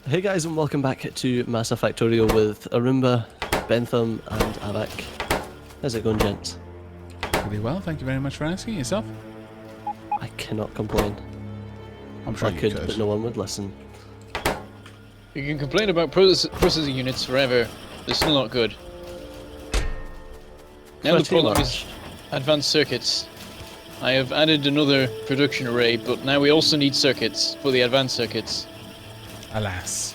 Hey guys, and welcome back to Masa Factorio with Arumba, Bentham, and Aavak. How's it going, gents? Pretty well, thank you very much for asking. Yourself? I cannot complain. I'm sure I you could, could. but no one would listen. You can complain about processing units forever. They're still not good. Now the problem is advanced circuits. I have added another production array, but now we also need circuits for the advanced circuits. Alas.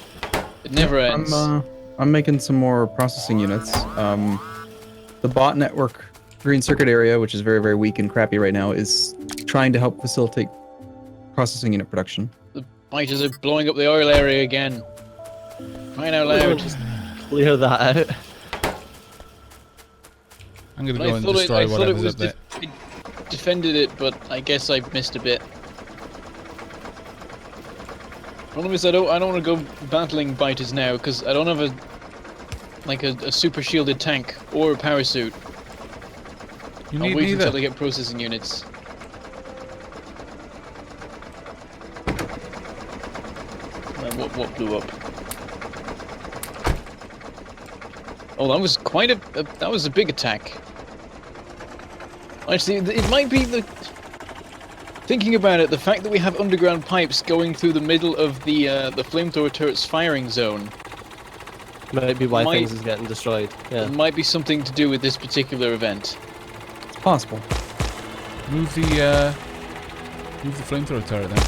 It never ends. I'm making some more processing units. The bot network green circuit area, which is very, very weak and crappy right now, is trying to help facilitate processing unit production. The biters are blowing up the oil area again. Crying out loud. Just clear that out. I'm gonna go and destroy whatever's up there. It defended it, but I guess I missed a bit. Problem is, I don't want to go battling biters now because I don't have a super shielded tank or a power suit. You I'll need wait neither. until I get processing units. What blew up? Oh, that was quite that was a big attack. Actually, it might be the... Thinking about it, the fact that we have underground pipes going through the middle of the flamethrower turret's firing zone Might be why things is getting destroyed. Yeah. might be something to do with this particular event. It's possible. Move the flamethrower turret then.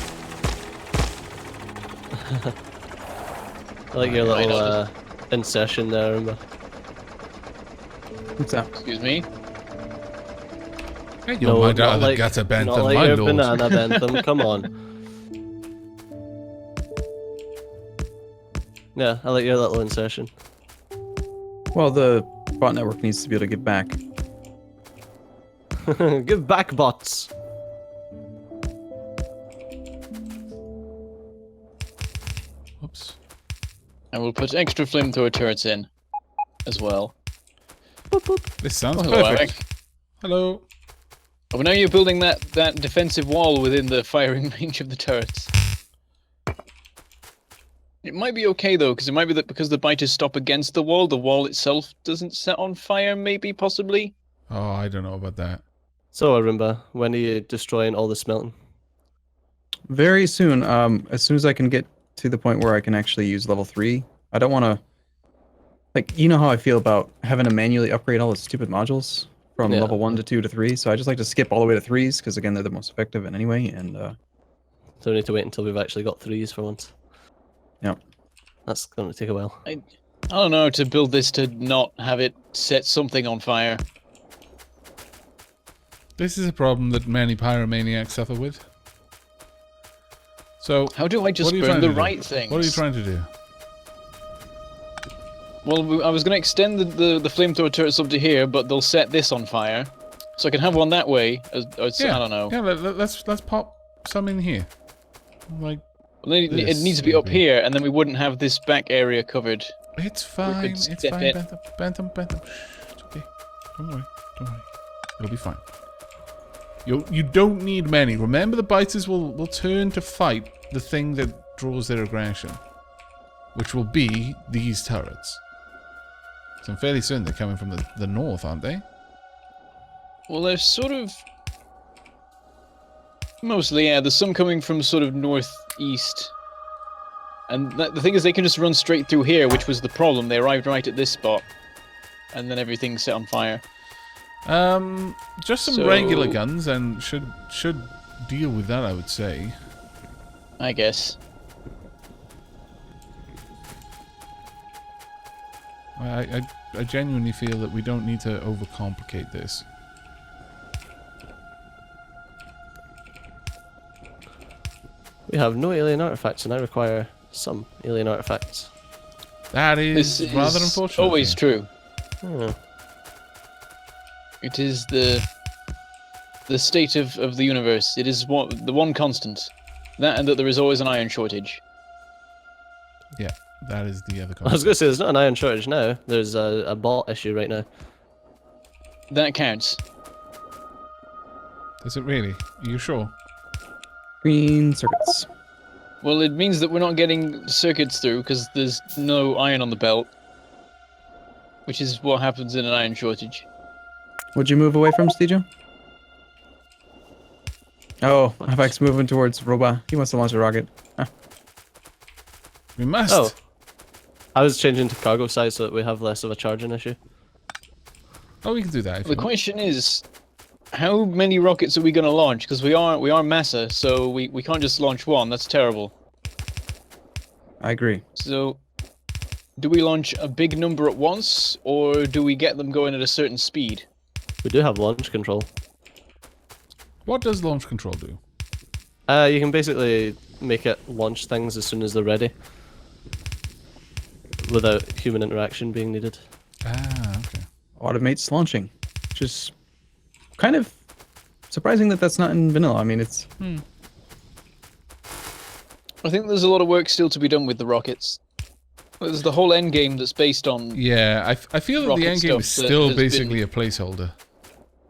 I like your Right, little insertion there, Arumba. What's that? Excuse me. Hey, you don't mind out of the like, gutter, Bentham, not like my your lord. banana, Bentham, come on. Yeah, I like your little insertion. Well, the bot network needs to be able to give back. Give back, bots! Whoops. And we'll put extra flamethrower turrets in as well. Boop, boop. This sounds Hello, perfect. Aavak. Hello. Oh, now you're building that defensive wall within the firing range of the turrets. It might be okay though, because it might be that because the biters stop against the wall itself doesn't set on fire, maybe, possibly? Oh, I don't know about that. So, Arumba, when are you destroying all the smelting? Very soon, as soon as I can get to the point where I can actually use level 3. I don't want to... Like, you know how I feel about having to manually upgrade all the stupid modules from Yeah. level 1 to 2 to 3, so I just like to skip all the way to 3s, because again, they're the most effective in anyway, and So we need to wait until we've actually got 3s for once. Yep. That's going to take a while. I don't know, to build this to not have it set something on fire. This is a problem that many pyromaniacs suffer with. So, How do I just what are you burn trying the to do? right things? What are you trying to do? Well, I was going to extend the flamethrower turrets up to here, but they'll set this on fire. So I can have one that way, I don't know. Yeah, let's pop some in here. Like, Well, then it this, needs to be up maybe. here, and then we wouldn't have this back area covered. it's fine, it's step fine, in. Bentham. Shh, it's okay. Don't worry. It'll be fine. You don't need many. Remember, the biters will turn to fight the thing that draws their aggression, which will be these turrets. So fairly soon they're coming from the north, aren't they? Well, they're sort of... Mostly, yeah. There's some coming from sort of northeast. And the thing is, they can just run straight through here, which was the problem. They arrived right at this spot. And then everything's set on fire. Just some So- regular guns and should deal with that, I would say. I guess. I genuinely feel that we don't need to overcomplicate this. We have no alien artifacts, and I require some alien artifacts. That This is rather is unfortunate. always here. true. Hmm. It is the state of the universe. It is the one constant. That and that there is always an iron shortage. Yeah, that is the other I was concept. going to say, there's not an iron shortage now. There's a bot issue right now. That counts. Is it really? Are you sure? green circuits. Well, it means that we're not getting circuits through because there's no iron on the belt, which is what happens in an iron shortage. Would you move away from Stejo? Oh, Aavak's moving towards Roba. He wants to launch a rocket. Huh. We must. Oh. I was changing to cargo size so that we have less of a charging issue. Oh, we can do that. If The you want. question is, how many rockets are we going to launch? Because we are MASA, so we can't just launch one. That's terrible. I agree. So, do we launch a big number at once, or do we get them going at a certain speed? We do have launch control. What does launch control do? You can basically make it launch things as soon as they're ready. Without human interaction being needed. Ah, okay. Automates launching. Which is kind of surprising that that's not in vanilla. I mean, it's... I think there's a lot of work still to be done with the rockets. There's the whole end game that's based on... Yeah, I feel that the Rocket end game is stuff that still has basically a placeholder.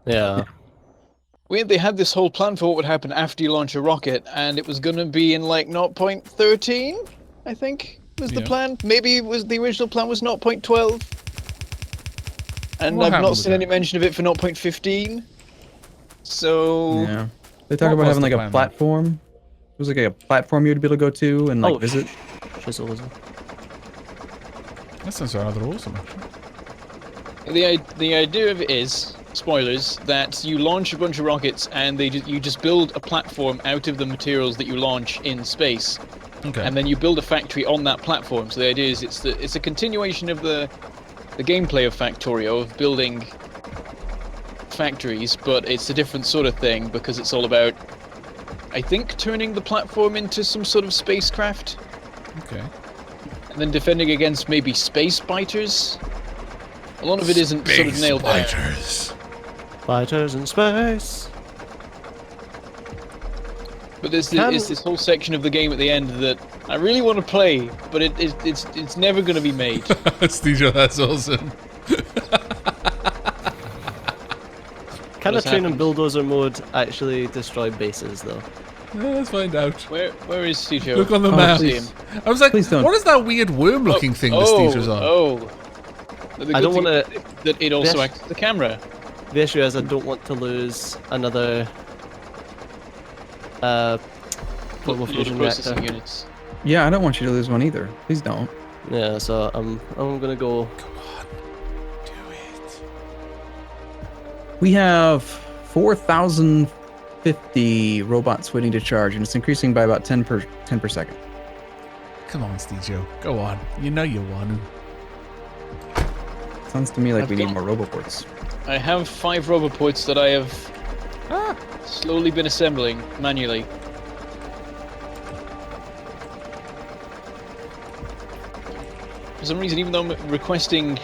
Yeah. They had this whole plan for what would happen after you launch a rocket, and it was going to be in like 0.13, I think, was the Yeah. plan. Maybe it was the original plan was 0.12. And What I've happened not with seen that? any mention of it for 0.15. So... Yeah. They talk What about was having the like plan a then? platform. It was like a platform you'd be able to go to and like Oh, visit. Chisel as well. That sounds rather awesome, actually. The idea of it is, spoilers, that you launch a bunch of rockets and you just build a platform out of the materials that you launch in space, Okay. and then you build a factory on that platform. So the idea is it's a continuation of the gameplay of Factorio, of building factories, but it's a different sort of thing because it's all about, I think, turning the platform into some sort of spacecraft, Okay. and then defending against maybe space biters. A lot of it isn't sort of nailed down. Fighters in space. But there's this whole section of the game at the end that I really want to play, but it's never going to be made. Stejo, that's awesome. Can a What's train and happened? bulldozer mode actually destroy bases though? Let's find out. Where is Stejo? Look on the Oh, map. please. I was like, Please don't. what is that weird worm-looking thing that Stejo's on? Oh. I don't want to. That it also Yes. acts as the camera. The issue is I don't want to lose another form of Little fusion processing reactor. units. Yeah, I don't want you to lose one either. Please don't. Yeah, so I'm gonna go. Come on. Do it. We have 4,050 robots waiting to charge, and it's increasing by about 10 per second. Come on, Stejo. Go on. You know you want to. Sounds to me like I've we need got- more roboports. I have 5 roboports that I have slowly been assembling manually. For some reason, even though I'm requesting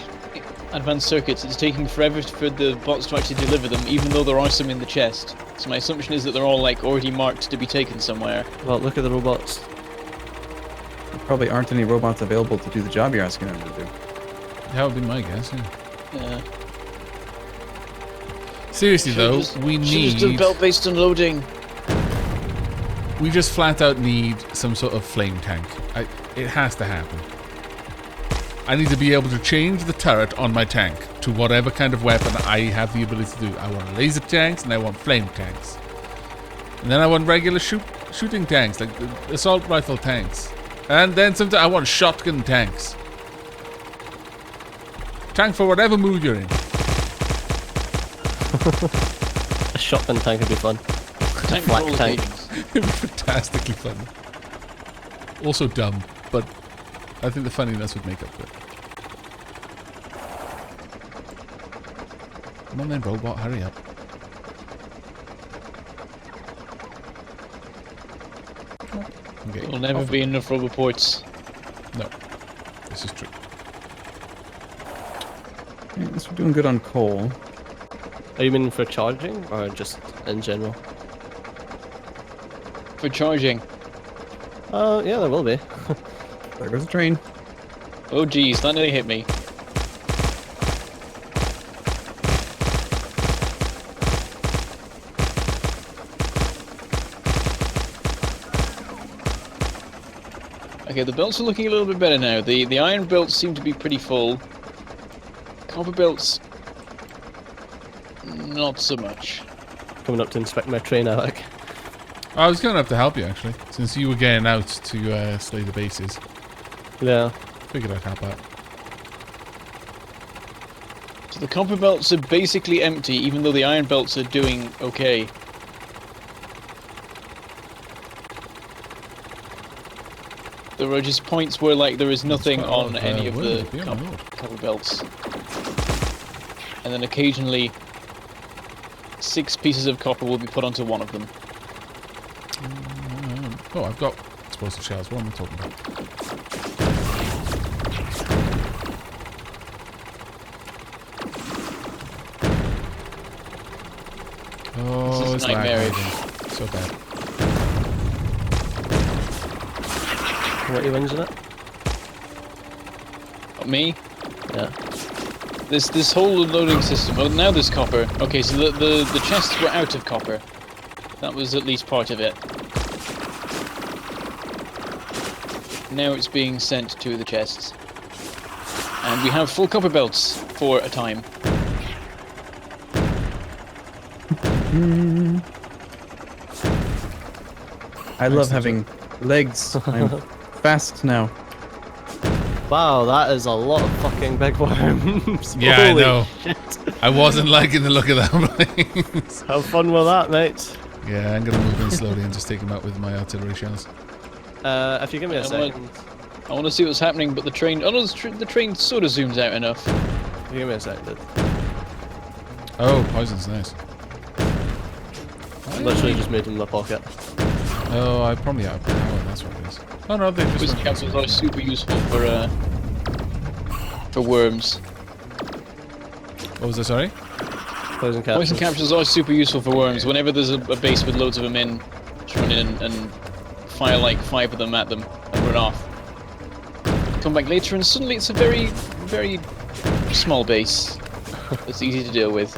advanced circuits, it's taking forever for the bots to actually deliver them, even though there are some in the chest. So my assumption is that they're all like already marked to be taken somewhere. Well, look at the robots. There probably aren't any robots available to do the job you're asking them to do. That would be my guess, yeah. Yeah. Seriously, though, we Should just do need... belt-based unloading. We just flat out need some sort of flame tank. It has to happen. I need to be able to change the turret on my tank to whatever kind of weapon I have the ability to do. I want laser tanks and I want flame tanks. And then I want regular shooting tanks, like the assault rifle tanks. And then sometimes I want shotgun tanks. Tank for whatever mood you're in. A shotgun tank would be fun. Tank Black roll tank. occasions. It'd be fantastically fun. Also dumb, but I think the funniness would make up for it. Come on then, robot, hurry up. Okay. There'll never off be enough roboports. it. No, this is true. Yeah, at least we're doing good on coal. Are you meaning for charging or just in general? For charging. Yeah, there will be. There goes the train. Oh geez, that nearly hit me. Okay, the belts are looking a little bit better now. The iron belts seem to be pretty full. Copper belts, not so much. Coming up to inspect my train, Aavak. I was going to have to help you, actually, since you were getting out to slay the bases. Yeah. Figured I'd help out. So the copper belts are basically empty, even though the iron belts are doing okay. There are just points where, like, there is nothing on any of the copper belts. And then occasionally, 6 pieces of copper will be put onto one of them. Oh, I've got explosive shells. What am I talking about? Oh, it's nightmarish. lagging. So bad. What are you wins in it? Me? Yeah. This whole loading system. Oh, now there's copper. Okay, so the chests were out of copper. That was at least part of it. Now it's being sent to the chests. And we have full copper belts for a time. I love having legs. I'm fast now. Wow, that is a lot of fucking big worms. Yeah, Holy I know. shit. I wasn't liking the look of that place. Have fun with that, mate. Yeah, I'm going to move in slowly and just take him out with my artillery shells. If you give me a second. I want to see what's happening, but the train... Oh no, the train sort of zooms out enough. If you give me a second. Oh, poison's nice. I literally just made him in my pocket. Oh, I probably out of power, that's what it is. Oh no, they just... Poison capsules are super useful for worms. What was that, sorry? Poison capsules. Poison capsules are super useful for worms. Whenever there's a base with loads of them in, just run in and fire like 5 of them at them and run off. Come back later and suddenly it's a very, very small base. That's easy to deal with.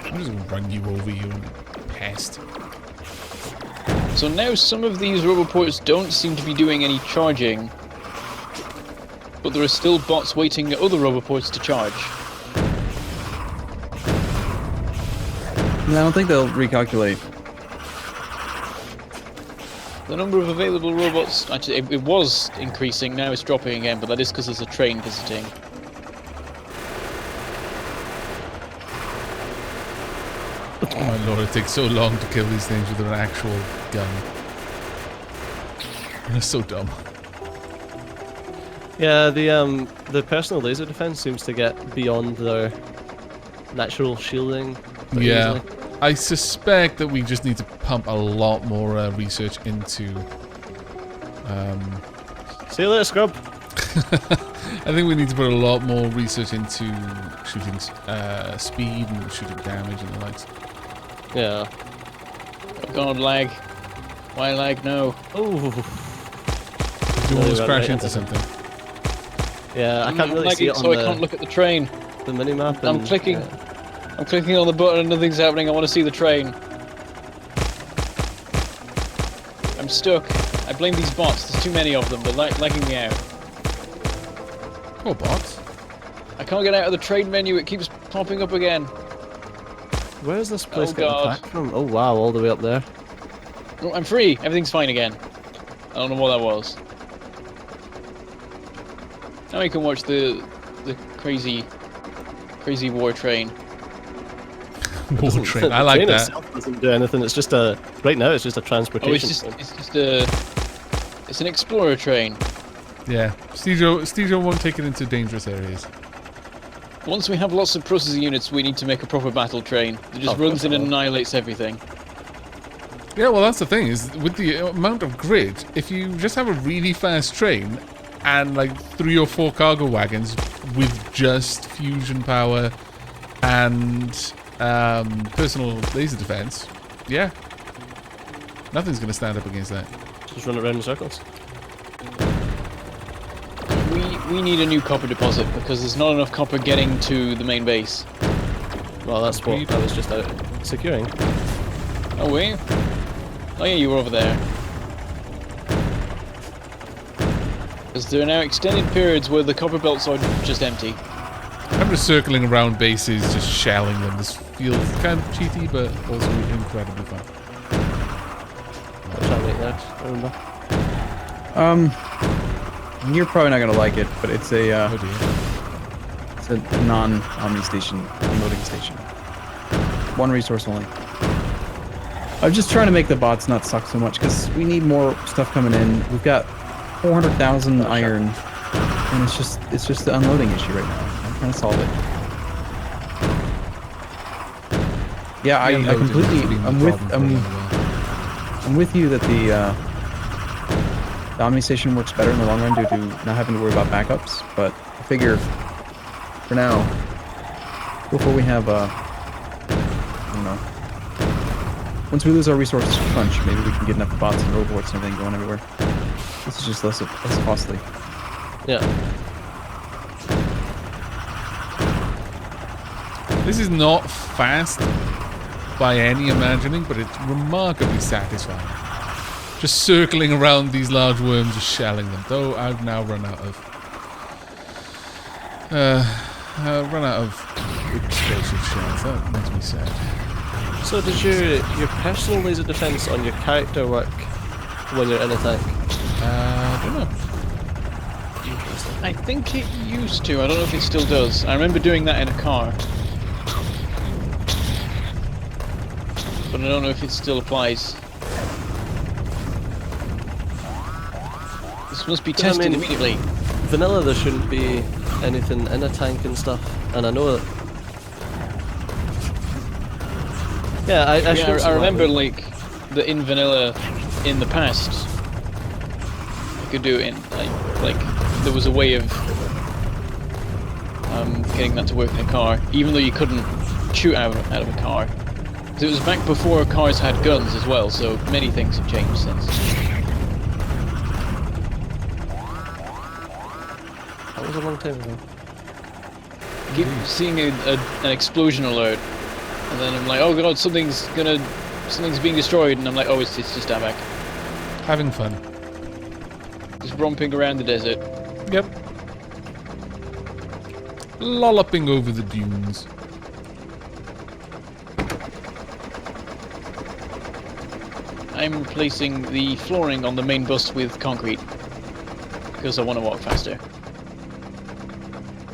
I'm just gonna run you over, you pest. So now some of these roboports don't seem to be doing any charging, but there are still bots waiting at other roboports to charge. I don't think they'll recalculate. The number of available robots, actually it was increasing, now it's dropping again, but that is because there's a train visiting. Oh my lord, it takes so long to kill these things with an actual gun. They're so dumb. Yeah, the personal laser defense seems to get beyond their natural shielding. pretty Yeah. easily. I suspect that we just need to pump a lot more research into... See you later, scrub. I think we need to put a lot more research into shooting speed and shooting damage and the likes. Yeah. Oh god, lag. Why lag? No. Oh. You almost went crash right into into something. Yeah, I I'm can't really see lagging, it on so I can't look at the train. the minimap. I'm and- clicking. yeah. I'm clicking on the button and nothing's happening. I want to see the train. I'm stuck. I blame these bots. There's too many of them. They're lagging me out. Poor bots. I can't get out of the train menu. It keeps popping up again. Where is this place Oh, getting God. attacked from? Oh wow, all the way up there. Oh, I'm free. Everything's fine again. I don't know what that was. Now we can watch the crazy war train. War train. I The like train that. itself doesn't do anything. It's just a right now. It's just a transportation. Oh, it's an explorer train. Yeah. Stejo won't take it into dangerous areas. Once we have lots of processing units, we need to make a proper battle train that just Of runs course in I and will. annihilates everything. Yeah, well, that's the thing, is with the amount of grid, if you just have a really fast train and like 3 or 4 cargo wagons with just fusion power and personal laser defense, yeah, nothing's going to stand up against that. Just run it around in circles. We need a new copper deposit because there's not enough copper getting to the main base. Well, that's what I was just out securing. Oh, were you? Oh yeah, you were over there. Because there are now extended periods where the copper belts are just empty. I'm just circling around bases, just shelling them. This feels kind of cheaty, but also incredibly fun. I'll try and make that, remember. You're probably not gonna like it, but it's a Oh dear. it's a non-omni station, unloading station. One resource only. I'm just trying to make the bots not suck so much because we need more stuff coming in. We've got 400,000 iron, and it's just the unloading issue right now. I'm trying to solve it. Yeah, I completely. I'm with you that the omni station works better in the long run due to not having to worry about backups. But I figure for now, before we have I don't know. Once we lose our resources crunch, maybe we can get enough bots and robots and everything going everywhere. This is just less costly. Yeah. This is not fast by any imagining, but it's remarkably satisfying. Just circling around these large worms, just shelling them. Though I've now run out of explosive shells. That makes me sad. So does your personal laser defense on your character work when you're in a tank? I don't know. I think it used to. I don't know if it still does. I remember doing that in a car. But I don't know if it still applies. This must be tested immediately. Vanilla, there shouldn't be anything in a tank and stuff, and I know that. Yeah, I remember like the in vanilla in the past. You could do it in like there was a way of getting that to work in a car, even though you couldn't shoot out of a car. It was back before cars had guns as well, so many things have changed since. That was a long time ago. Keep seeing an explosion alert, and then I'm like, oh god, something's being destroyed, and I'm like, oh, it's just Aavak. Having fun. Just romping around the desert. Yep. Lolloping over the dunes. I'm replacing the flooring on the main bus with concrete because I want to walk faster.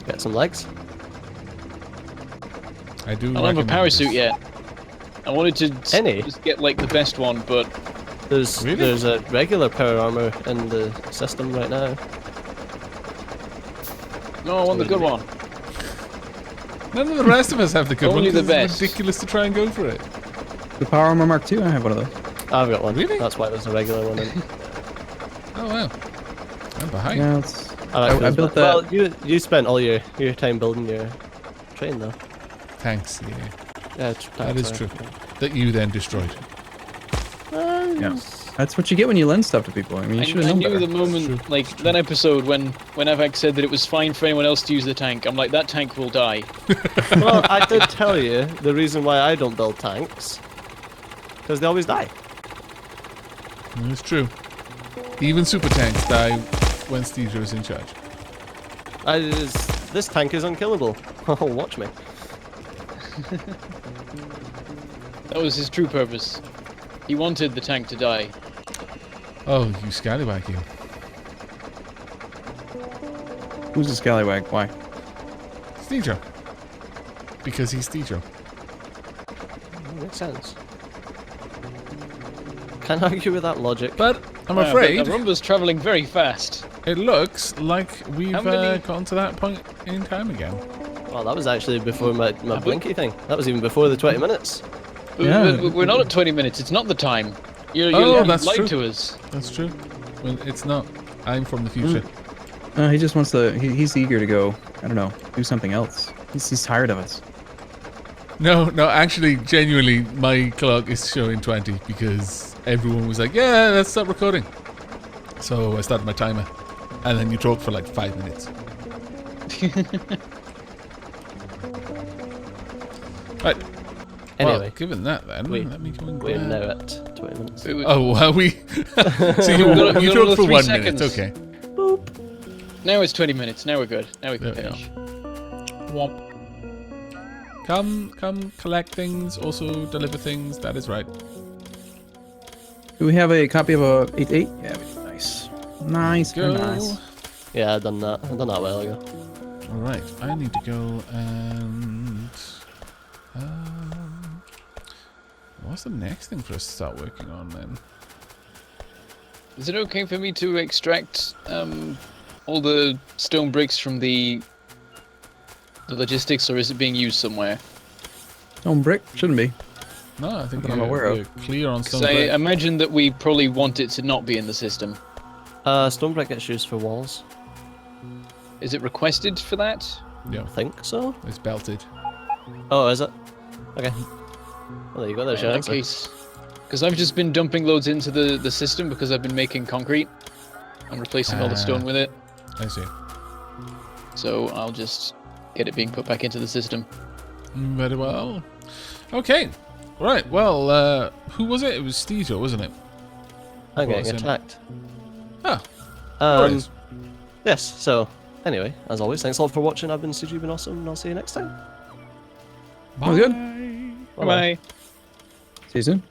Get some legs. I do. I don't have a recommend parasuit this. yet. I wanted to Any? just get like the best one, but Really? There's a regular power armor in the system right now. no, I want the good one. None of the rest of us have the good Only one. the 'Cause best. It's ridiculous to try and go for it. The Power Armor Mark II, I have one of those. I've got one. Really? That's why there's a regular one in. Oh wow. I'm behind. Yeah, it's. I built that. Well, you spent all your time building your train though. Thanks. Yeah. Yeah, That is true. That you then destroyed. Yeah. That's what you get when you lend stuff to people. I mean, you should have I known knew better. the moment, like that episode when Aavak said that it was fine for anyone else to use the tank. I'm like, that tank will die. Well, I did tell you the reason why I don't build tanks. Because they always die. It's true. Even super tanks die when Steezer is in charge. This tank is unkillable. Oh, watch me. That was his true purpose. He wanted the tank to die. Oh, you scallywag you. Who's a scallywag? Why? Steezer. Because he's Steezer. Makes sense. Can't argue with that logic. But I'm Wow, afraid the Rumba's travelling very fast. it looks like we've How many- gotten to that point in time again. Well, that was actually before my blinky thing. That was even before the 20 minutes. Yeah. We're not at 20 minutes. It's not the time. You're that's lied true. to us. That's true. Well, it's not. I'm from the future. He just wants to. He's eager to go. I don't know. Do something else. He's tired of us. No, actually, genuinely, my clock is showing 20 because everyone was like, yeah, let's stop recording. So I started my timer. And then you talked for like 5 minutes. Right. Anyway, Well, given that then, let me go and we're grab... now at 20 minutes. Oh, are we? So We've got you talked another for 3 1 seconds. minute, okay. Boop. Now it's 20 minutes. Now we're good. Now we can There we finish. Womp. Come, collect things, also deliver things. That is right. Do we have a copy of a 8.8? Yeah, we do. Nice. Nice, very Go. nice. Yeah, I've done that. I've done that a while ago. All right, I need to go and. What's the next thing for us to start working on then? Is it okay for me to extract all the stone bricks from the logistics, or is it being used somewhere? Stone brick? Shouldn't be. No, I think Not that I'm aware of. you're clear on Because stone I brick. imagine that we probably want it to not be in the system. Stone brick gets used for walls. Is it requested for that? Yeah, I think so. it's belted. Oh, is it? Okay. Well, there you go. There's In your that answer. case, because I've just been dumping loads into the system because I've been making concrete and replacing all the stone with it. I see. So I'll just get it being put back into the system. Very well. Okay. Right. Well, who was it? It was Steejo, wasn't it? I'm Well, getting it's in- attacked. Ah. Um, yes, so, anyway, as always, thanks a lot for watching. I've been Steve, you've been awesome, and I'll see you next time. That was good. Bye. Bye. See you soon.